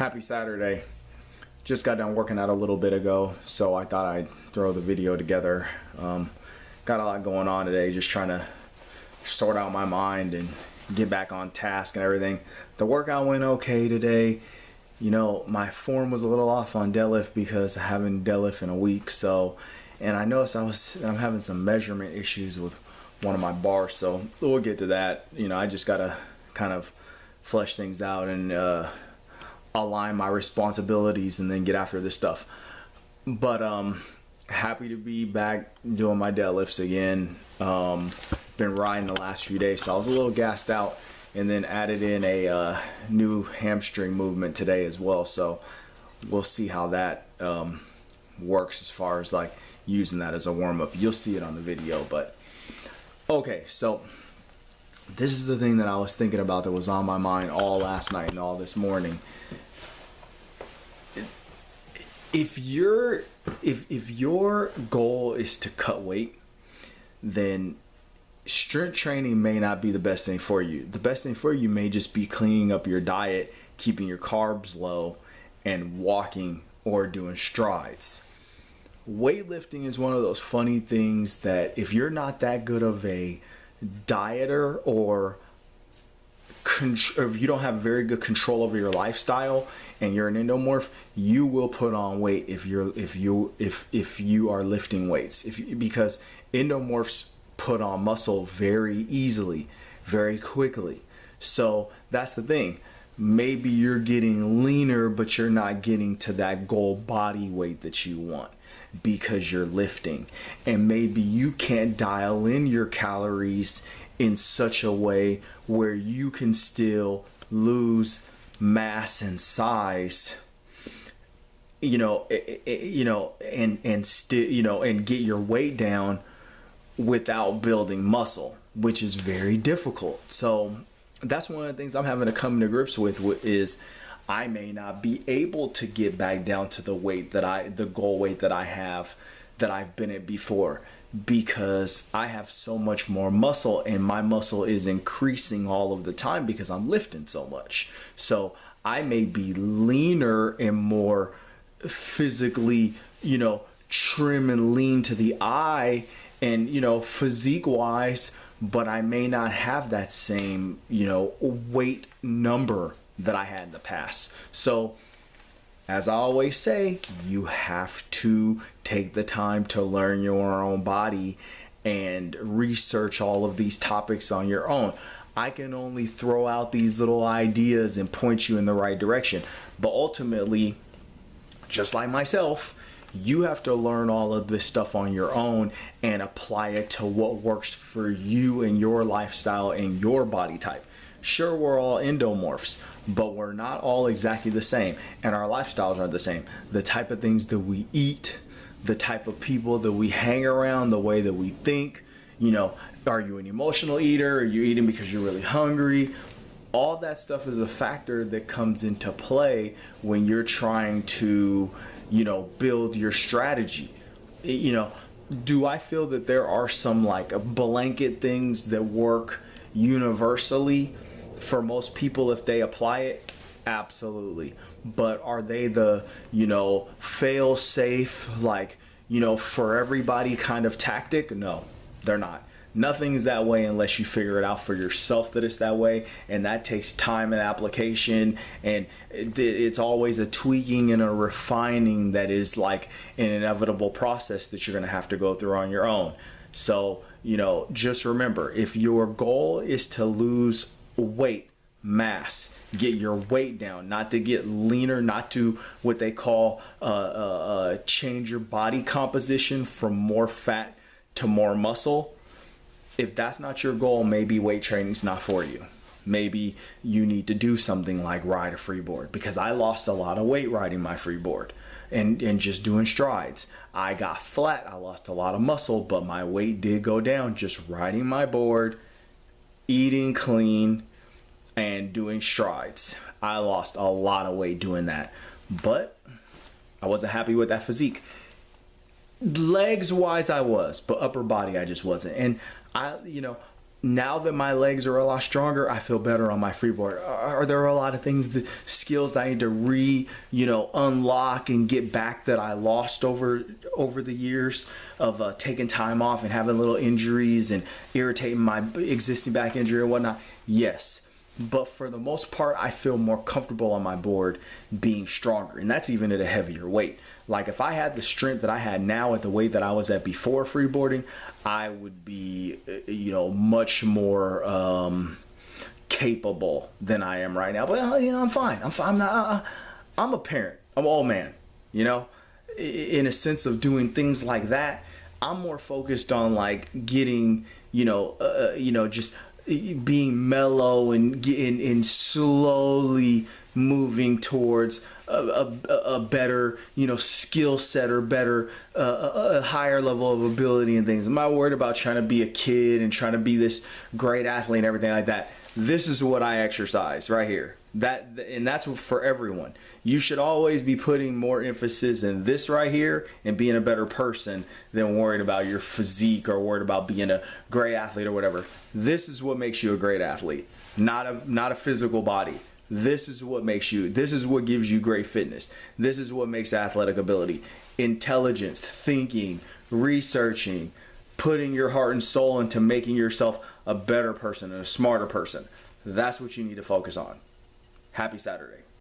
Happy Saturday. Just got done working out a little bit ago, so I thought I'd throw the video together. Got a lot going on today, just trying to sort out my mind and get back on task and everything. The workout went okay today. You know, my form was a little off on deadlift because I haven't deadlift in a week, and I noticed I'm having some measurement issues with one of my bars, so we'll get to that. You know, I just gotta kind of flesh things out and align my responsibilities and then get after this stuff. But happy to be back doing my deadlifts again. Been riding the last few days, so I was a little gassed out, and then added in a new hamstring movement today as well, so we'll see how that works as far as like using that as a warm-up. You'll see it on the video. But okay, so this is the thing that I was thinking about that was on my mind all last night and all this morning. If your goal is to cut weight, then strength training may not be the best thing for you. The best thing for you may just be cleaning up your diet, keeping your carbs low, and walking or doing strides. Weightlifting is one of those funny things that if you're not that good of a dieter, or if you don't have very good control over your lifestyle and you're an endomorph, you will put on weight if you are lifting weights. Because endomorphs put on muscle very easily, very quickly. So that's the thing. Maybe you're getting leaner, but you're not getting to that goal body weight that you want because you're lifting. And maybe you can't dial in your calories in such a way where you can still lose mass and size, and still, and get your weight down without building muscle, which is very difficult. So that's one of the things I'm having to come to grips with is I may not be able to get back down to the goal weight that I've been at before, because I have so much more muscle, and my muscle is increasing all of the time because I'm lifting so much. So I may be leaner and more physically, trim and lean to the eye and, physique wise, but I may not have that same, weight number that I had in the past. So as I always say, you have to take the time to learn your own body and research all of these topics on your own. I can only throw out these little ideas and point you in the right direction. But ultimately, just like myself, you have to learn all of this stuff on your own and apply it to what works for you and your lifestyle and your body type. Sure, we're all endomorphs, but we're not all exactly the same, and our lifestyles aren't the same. The type of things that we eat, the type of people that we hang around, the way that we think, are you an emotional eater? Are you eating because you're really hungry? All that stuff is a factor that comes into play when you're trying to, build your strategy. Do I feel that there are some like blanket things that work universally for most people if they apply it? Absolutely. But are they the, fail safe, like, for everybody kind of tactic? No, they're not. Nothing's that way unless you figure it out for yourself that it's that way, and that takes time and application, and it's always a tweaking and a refining that is like an inevitable process that you're going to have to go through on your own. So, just remember, if your goal is to lose weight, mass, get your weight down, not to get leaner, not to what they call change your body composition from more fat to more muscle. If that's not your goal, maybe weight training's not for you. Maybe you need to do something like ride a freeboard, because I lost a lot of weight riding my freeboard and just doing strides. I got flat, I lost a lot of muscle, but my weight did go down just riding my board, eating clean, and doing strides. I lost a lot of weight doing that, but I wasn't happy with that physique. Legs wise I was, but upper body I just wasn't. And now that my legs are a lot stronger, I feel better on my freeboard. Are there a lot of things, the skills that I need to unlock and get back that I lost over the years of taking time off and having little injuries and irritating my existing back injury and whatnot? Yes. But for the most part, I feel more comfortable on my board being stronger. And that's even at a heavier weight. Like if I had the strength that I had now at the weight that I was at before freeboarding, I would be, much more capable than I am right now. But, I'm fine. I'm a parent. I'm an old man, in a sense of doing things like that. I'm more focused on like getting, just being mellow and slowly moving towards a better skill set or better a higher level of ability and things. I'm not worried about trying to be a kid and trying to be this great athlete and everything like that. This is what I exercise right here. And that's for everyone. You should always be putting more emphasis in this right here and being a better person than worried about your physique or worried about being a great athlete or whatever. This is what makes you a great athlete, not a physical body. This is what makes you, this is what gives you great fitness. This is what makes athletic ability. Intelligence, thinking, researching, putting your heart and soul into making yourself a better person and a smarter person. That's what you need to focus on. Happy Saturday.